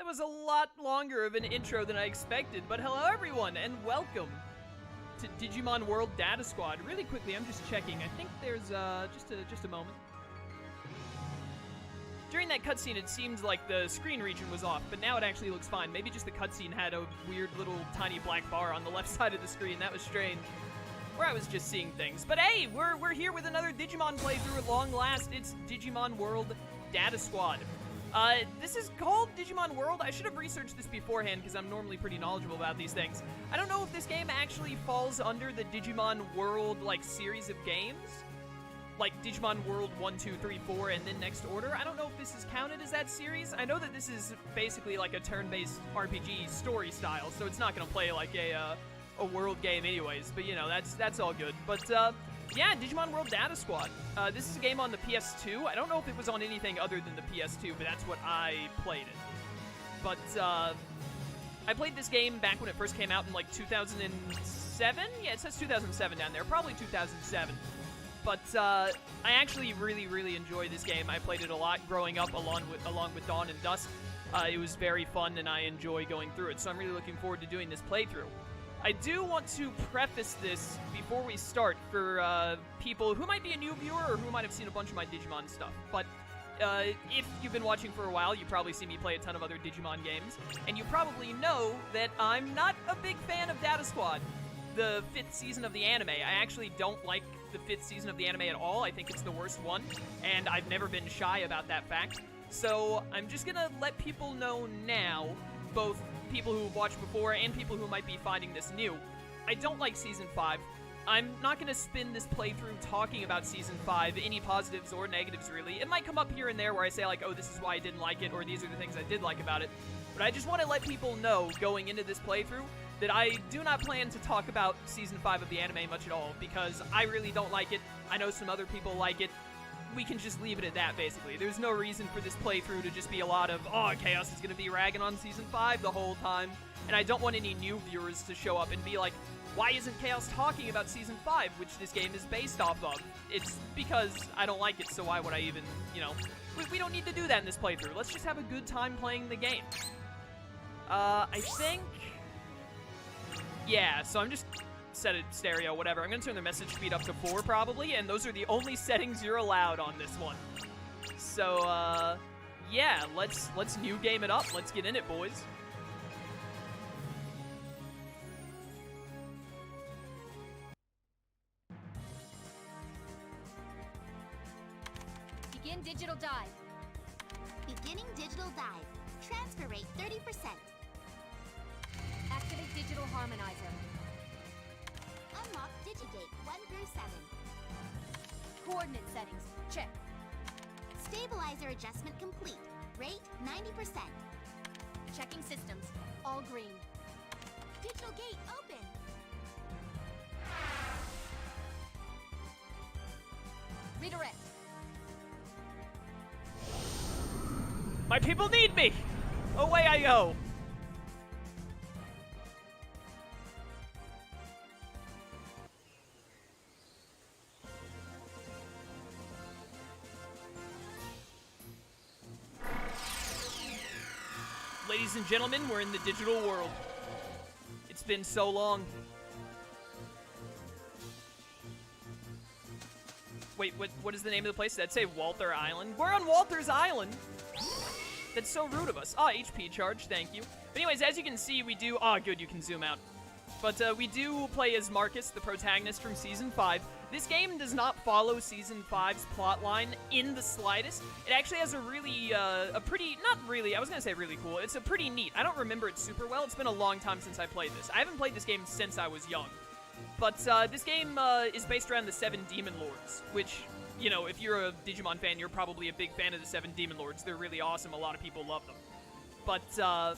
was a lot longer of an intro than I expected, but hello everyone, and welcome to Digimon World Data Squad. Really quickly, I'm just checking. I think there's, just a moment. During that cutscene, it seemed like the screen region was off, but now it actually looks fine. Maybe just the cutscene had a weird little tiny black bar on the left side of the screen. That was strange. Where I was just seeing things. But hey, we're here with another Digimon playthrough at long last. It's Digimon World Data Squad. This is called Digimon World. I should have researched this beforehand because I'm normally pretty knowledgeable about these things. I don't know if this game actually falls under the Digimon World, like, series of games. Like Digimon World 1, 2, 3, 4, and then Next Order. I don't know if this is counted as that series. I know that this is basically like a turn-based RPG story style, so it's not going to play like a world game anyways, but you know, that's all good. But, yeah, Digimon World Data Squad. This is a game on the PS2. I don't know if it was on anything other than the PS2, but that's what I played it. But, I played this game back when it first came out in, like, 2007? Yeah, it says 2007 down there. Probably 2007. But, I actually really enjoy this game. I played it a lot growing up along with Dawn and Dusk. It was very fun, and I enjoy going through it, so I'm really looking forward to doing this playthrough. I do want to preface this before we start for people who might be a new viewer or who might have seen a bunch of my Digimon stuff. But if you've been watching for a while, you probably see me play a ton of other Digimon games, and you probably know that I'm not a big fan of Data Squad, the 5th season of the anime. I actually don't like the 5th season of the anime at all. I think it's the worst one, and I've never been shy about that fact. So I'm just gonna let people know now, both people who've watched before and people who might be finding this new. I don't like Season 5. I'm not going to spend this playthrough talking about Season 5, any positives or negatives, really. It might come up here and there where I say, like, oh, this is why I didn't like it, or these are the things I did like about it. But I just want to let people know, going into this playthrough, that I do not plan to talk about Season 5 of the anime much at all, because I really don't like it. I know some other people like it. We can just leave it at that, basically. There's no reason for this playthrough to just be a lot of, oh, Chaos is going to be ragging on Season 5 the whole time, and I don't want any new viewers to show up and be like, why isn't Chaos talking about Season 5, which this game is based off of? It's because I don't like it, so why would I even, you know, we don't need to do that in this playthrough. Let's just have a good time playing the game. I think, yeah, so I'm just set it stereo, whatever. I'm gonna turn the message speed up to 4 probably, and those are the only settings you're allowed on this one. So, yeah, let's new game it up. Let's get in it, boys. Begin digital dive. Beginning digital dive. Transfer rate 30%. Activate digital harmonizer. Unlock Digigate 1 through 7. Coordinate settings. Check. Stabilizer adjustment complete. Rate 90%. Checking systems. All green. Digital gate open. Redirect. My people need me! Away I go! Ladies and gentlemen, we're in the digital world. It's been so long. Wait, what is the name of the place? Did that say Walter Island? We're on Walter's Island! That's so rude of us. Ah, HP charge, thank you. But anyways, as you can see, we do... Ah, good, you can zoom out. But we do play as Marcus, the protagonist from Season 5. This game does not follow Season 5's plotline in the slightest. It actually has a really, a pretty... Not really, I was gonna say really cool. It's a pretty neat. I don't remember it super well. It's been a long time since I played this. I haven't played this game since I was young. But this game is based around the 7 Demon Lords, which... You know, if you're a Digimon fan, you're probably a big fan of the 7 Demon Lords. They're really awesome. A lot of people love them. But,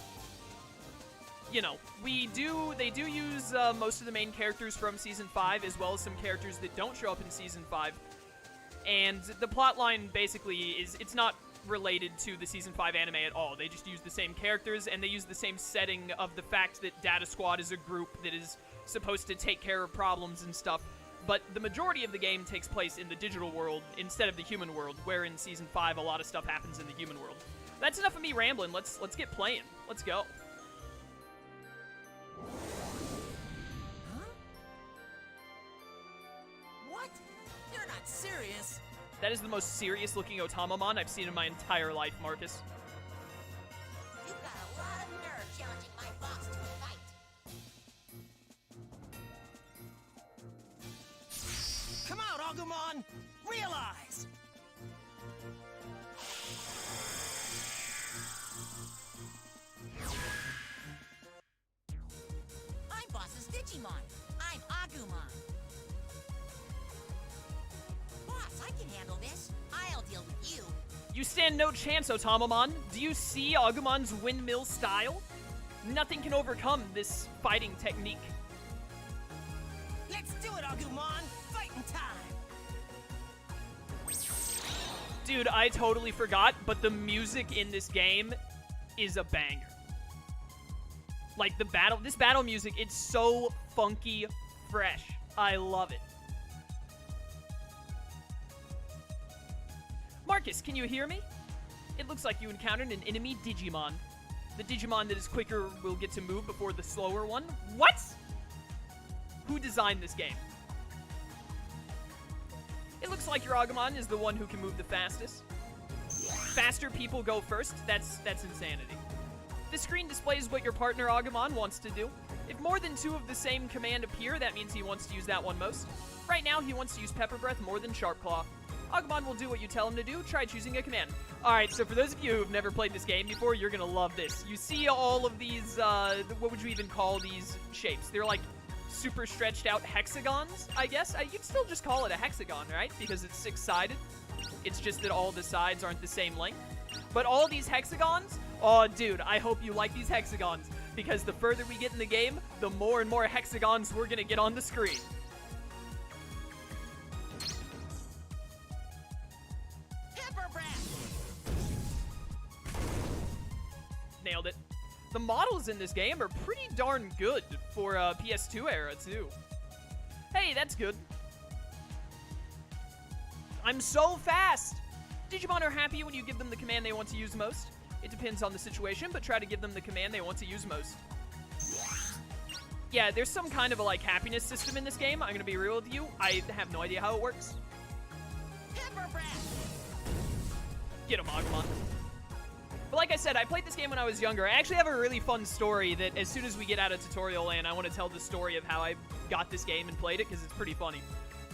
you know, they do use most of the main characters from Season 5, as well as some characters that don't show up in Season 5. And the plotline basically is, it's not related to the Season 5 anime at all. They just use the same characters, and they use the same setting of the fact that Data Squad is a group that is supposed to take care of problems and stuff. But the majority of the game takes place in the digital world instead of the human world, where in Season 5 a lot of stuff happens in the human world. That's enough of me rambling. Let's get playing. Let's go. Huh? What? You're not serious. That is the most serious-looking Otamamon I've seen in my entire life, Marcus. You've got a lot of nerve challenging my boss to a fight. Come out, Agumon! Realize! I'm boss's Digimon. I'm Agumon. Boss, I can handle this. I'll deal with you. You stand no chance, Otamamon. Do you see Agumon's windmill style? Nothing can overcome this fighting technique. Let's do it, Agumon! Fighting time! Dude, I totally forgot, but the music in this game is a banger. Like, this battle music, it's so funky fresh. I love it. Marcus, can you hear me? It looks like you encountered an enemy Digimon. The Digimon that is quicker will get to move before the slower one. What? Who designed this game? It looks like your Agumon is the one who can move the fastest. Faster people go first. That's insanity. The screen displays what your partner Agumon wants to do. If more than 2 of the same command appear, that means he wants to use that one most. Right now, he wants to use Pepper Breath more than Sharp Claw. Agumon will do what you tell him to do. Try choosing a command. Alright, so for those of you who've never played this game before, you're gonna love this. You see all of these, what would you even call these shapes? They're like super stretched out hexagons, I guess. You'd still just call it a hexagon, right? Because it's 6-sided. It's just that all the sides aren't the same length. But all these hexagons, oh dude, I hope you like these hexagons, because the further we get in the game, the more and more hexagons we're gonna get on the screen. Pepper Breath! Nailed it. The models in this game are pretty darn good for PS2 era, too. Hey, that's good. I'm so fast! Digimon are happy when you give them the command they want to use most. It depends on the situation, but try to give them the command they want to use most. Yeah, there's some kind of a, like, happiness system in this game. I'm gonna be real with you. I have no idea how it works. Pepper Breath! Get him, Agumon. But like I said, I played this game when I was younger. I actually have a really fun story that as soon as we get out of tutorial land, I want to tell the story of how I got this game and played it, because it's pretty funny.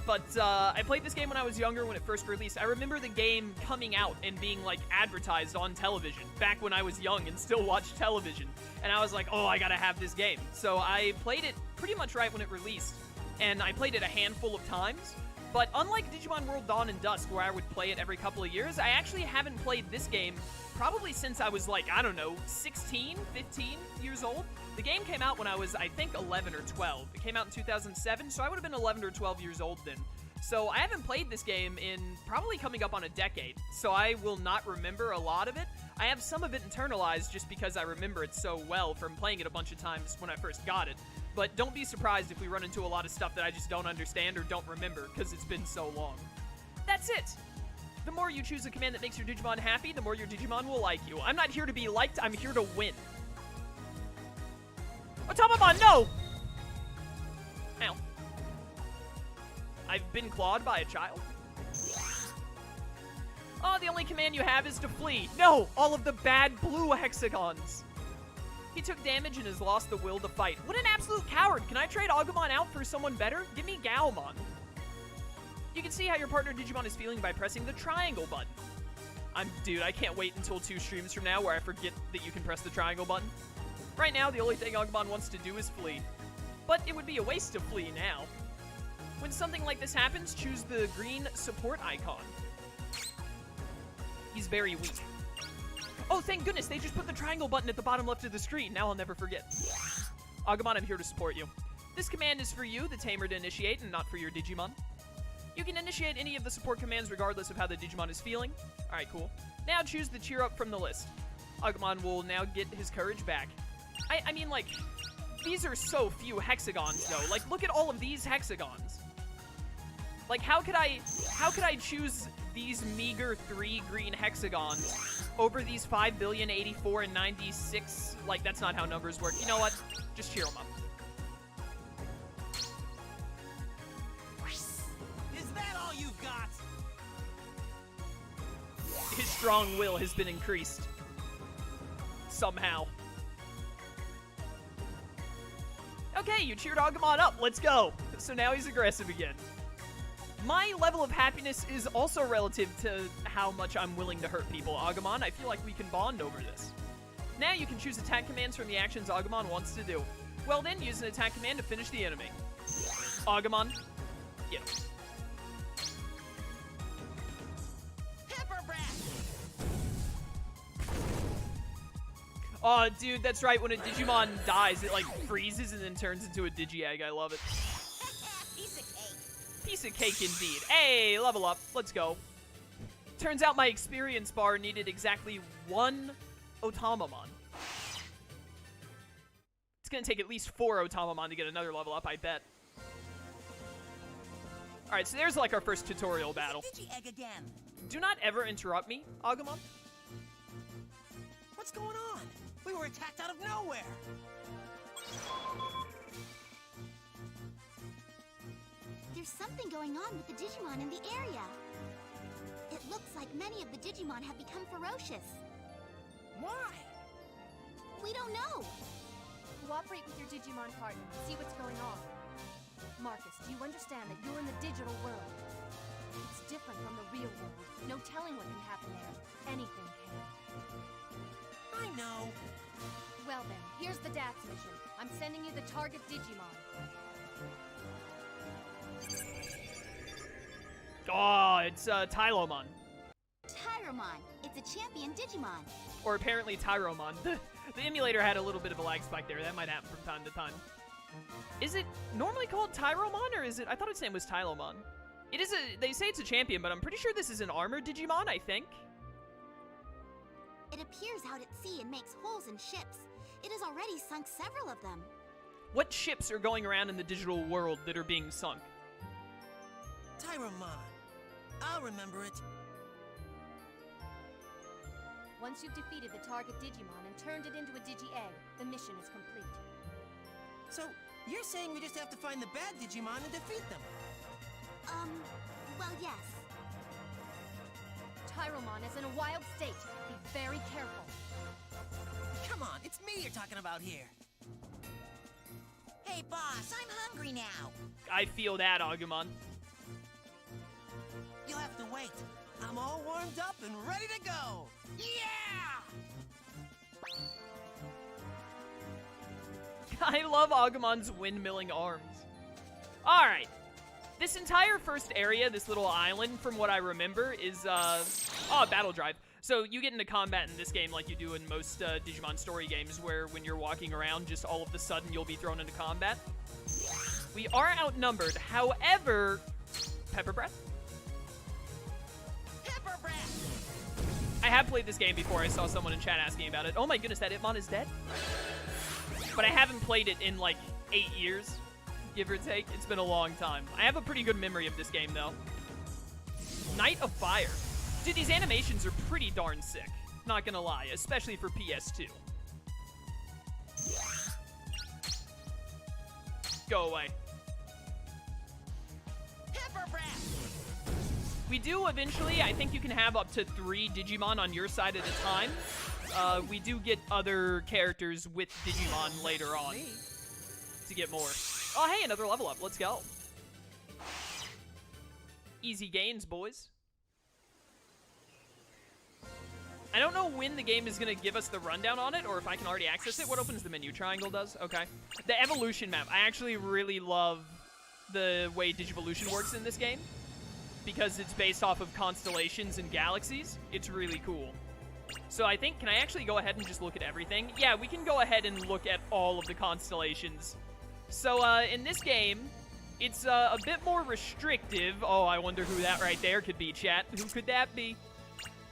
But I played this game when I was younger, when it first released. I remember the game coming out and being, like, advertised on television back when I was young and still watched television. And I was like, oh, I gotta have this game. So I played it pretty much right when it released, and I played it a handful of times. But unlike Digimon World Dawn and Dusk, where I would play it every couple of years, I actually haven't played this game probably since I was, like, I don't know, 16, 15 years old. The game came out when I was, I think, 11 or 12. It came out in 2007, so I would have been 11 or 12 years old then. So I haven't played this game in probably coming up on a decade, so I will not remember a lot of it. I have some of it internalized just because I remember it so well from playing it a bunch of times when I first got it. But don't be surprised if we run into a lot of stuff that I just don't understand or don't remember, because it's been so long. That's it! The more you choose a command that makes your Digimon happy, the more your Digimon will like you. I'm not here to be liked, I'm here to win. Otamamon, no! Ow. I've been clawed by a child. Oh, the only command you have is to flee. No! All of the bad blue hexagons. He took damage and has lost the will to fight. What an absolute coward! Can I trade Agumon out for someone better? Give me Gaomon. You can see how your partner Digimon is feeling by pressing the triangle button. Dude, I can't wait until 2 streams from now where I forget that you can press the triangle button. Right now, the only thing Agumon wants to do is flee. But it would be a waste to flee now. When something like this happens, choose the green support icon. He's very weak. Oh, thank goodness, they just put the triangle button at the bottom left of the screen. Now I'll never forget. Agumon, I'm here to support you. This command is for you, the tamer, to initiate, and not for your Digimon. You can initiate any of the support commands regardless of how the Digimon is feeling. Alright, cool. Now choose the cheer up from the list. Agumon will now get his courage back. I mean, like, these are so few hexagons, though. Like, look at all of these hexagons. Like, how could I choose these meager 3 green hexagons over these 5 billion, 84, and 96. Like, that's not how numbers work. You know what? Just cheer them up. Is that all you've got? His strong will has been increased. Somehow. Okay, you cheered Agumon up. Let's go. So now he's aggressive again. My level of happiness is also relative to how much I'm willing to hurt people, Agumon. I feel like we can bond over this. Now you can choose attack commands from the actions Agumon wants to do. Well then, use an attack command to finish the enemy. Agumon, get him. Pepper breath. Oh, dude, that's right. When a Digimon dies, it, like, freezes and then turns into a Digi-Egg. I love it. Piece of cake. Piece of cake indeed. Hey, level up. Let's go. Turns out my experience bar needed exactly 1 Otamamon. It's gonna take at least 4 Otamamon to get another level up, I bet. Alright, so there's like our first tutorial battle. Digi-egg again. Do not ever interrupt me, Agumon. What's going on? We were attacked out of nowhere. There's something going on with the Digimon in the area. It looks like many of the Digimon have become ferocious. Why? We don't know. Cooperate with your Digimon partner and see what's going on. Marcus, do you understand that you're in the digital world? It's different from the real world. No telling what can happen there. Anything can. I know. Well then, here's the DATS mission. I'm sending you the target Digimon. Oh, it's Tylomon. Tyromon. It's a champion Digimon. Or apparently Tyromon. The emulator had a little bit of a lag spike there. That might happen from time to time. Is it normally called Tyromon, or is it... I thought its name was Tylomon. It is a... They say it's a champion, but I'm pretty sure this is an armored Digimon, I think. It appears out at sea and makes holes in ships. It has already sunk several of them. What ships are going around in the digital world that are being sunk? Tyromon. I'll remember it. Once you've defeated the target Digimon and turned it into a Digi-Egg, the mission is complete. So, you're saying we just have to find the bad Digimon and defeat them? Well, yes. Tyromon is in a wild state. Be very careful. Come on, it's me you're talking about here. Hey, boss, I'm hungry now. I feel that, Agumon. You'll have to wait. I'm all warmed up and ready to go. Yeah! I love Agumon's windmilling arms. Alright. This entire first area, this little island, from what I remember, is, battle drive. So you get into combat in this game like you do in most Digimon story games, where when you're walking around, just all of a sudden you'll be thrown into combat. We are outnumbered. However, Pepper Breath? Pepper breath. I have played this game before. I saw someone in chat asking about it. Oh my goodness, that Itmon is dead? But I haven't played it in like 8 years, give or take. It's been a long time. I have a pretty good memory of this game, though. Knight of Fire. Dude, these animations are pretty darn sick. Not gonna lie, especially for PS2. Go away. Pepper breath. We do eventually, I think you can have up to 3 Digimon on your side at a time. We do get other characters with Digimon later on to get more. Oh, hey, another level up. Let's go. Easy gains, boys. I don't know when the game is going to give us the rundown on it, or if I can already access it. What opens the menu? Triangle does? Okay. The evolution map. I actually really love the way Digivolution works in this game, because it's based off of constellations and galaxies. It's really cool. So I think, can I actually go ahead and just look at everything? Yeah, we can go ahead and look at all of the constellations. So in this game, it's a bit more restrictive. Oh, I wonder who that right there could be, chat. Who could that be?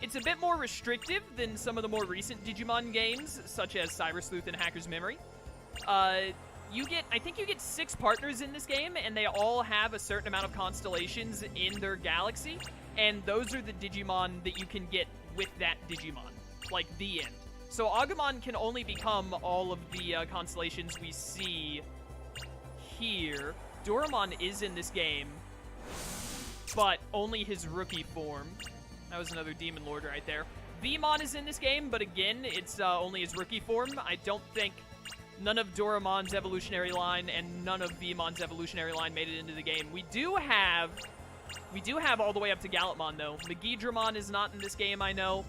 It's a bit more restrictive than some of the more recent Digimon games, such as Cyber Sleuth and Hacker's Memory. I think you get 6 partners in this game, and they all have a certain amount of constellations in their galaxy. and those are the Digimon that you can get with that Digimon. Like, the end. So Agumon can only become all of the constellations we see here. Doraemon is in this game, but only his rookie form. That was another Demon Lord right there. Vmon is in this game, but again, it's only his rookie form. I don't think none of Doraemon's evolutionary line and none of Vmon's evolutionary line made it into the game. We do have all the way up to Galacmon, though. Megidramon is not in this game, I know.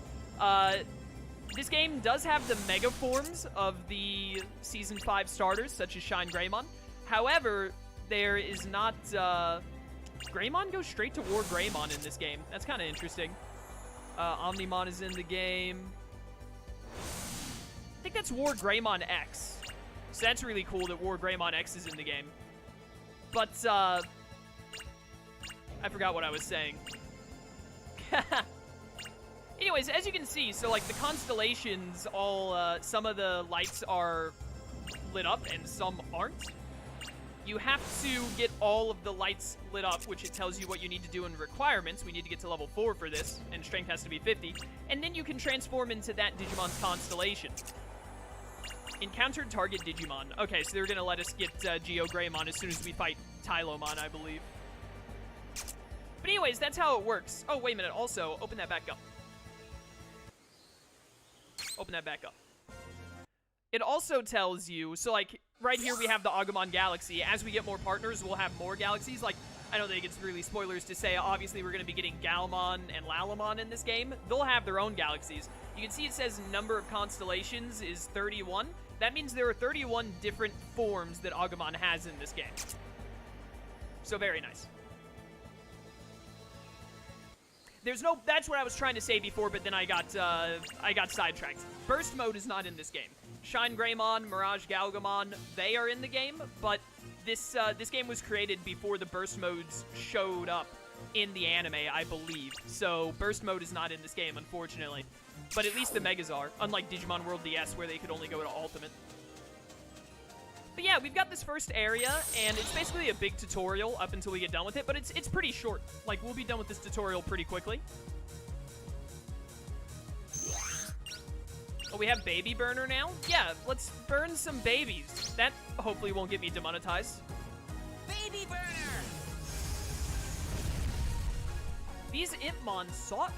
This game does have the mega forms of the Season 5 starters, such as Shine Greymon. However, there is not... Greymon goes straight to War Greymon in this game. That's kind of interesting. Omnimon is in the game. I think that's War Greymon X. So that's really cool that War Greymon X is in the game. But, I forgot what I was saying. Anyways, as you can see, so, like, the constellations all, some of the lights are lit up and some aren't. You have to get all of the lights lit up, which it tells you what you need to do in requirements. We need to get to level 4 for this, and strength has to be 50. And then you can transform into that Digimon's constellation. Encountered target Digimon. Okay, so they're going to let us get Geo Greymon as soon as we fight Tylomon, I believe. But anyways, that's how it works. Oh, wait a minute. Also, open that back up. Open that back up. It also tells you, so like, right here we have the Agumon Galaxy. As we get more partners, we'll have more galaxies. Like, I don't think it's really spoilers to say, obviously we're going to be getting Galmon and Lalamon in this game. They'll have their own galaxies. You can see it says number of constellations is 31. That means there are 31 different forms that Agumon has in this game. So very nice. There's no, that's what I was trying to say before, but then I got sidetracked. Burst mode is not in this game. Shine Greymon, Mirage Galgamon, they are in the game, but this game was created before the burst modes showed up in the anime, I believe. So burst mode is not in this game, unfortunately. But at least the Megas are, unlike Digimon World DS, where they could only go to Ultimate. But yeah, we've got this first area, and it's basically a big tutorial up until we get done with it, but it's pretty short. Like, we'll be done with this tutorial pretty quickly. Oh, we have Baby Burner now? Yeah, let's burn some babies. That hopefully won't get me demonetized. Baby burner! These Impmon sought...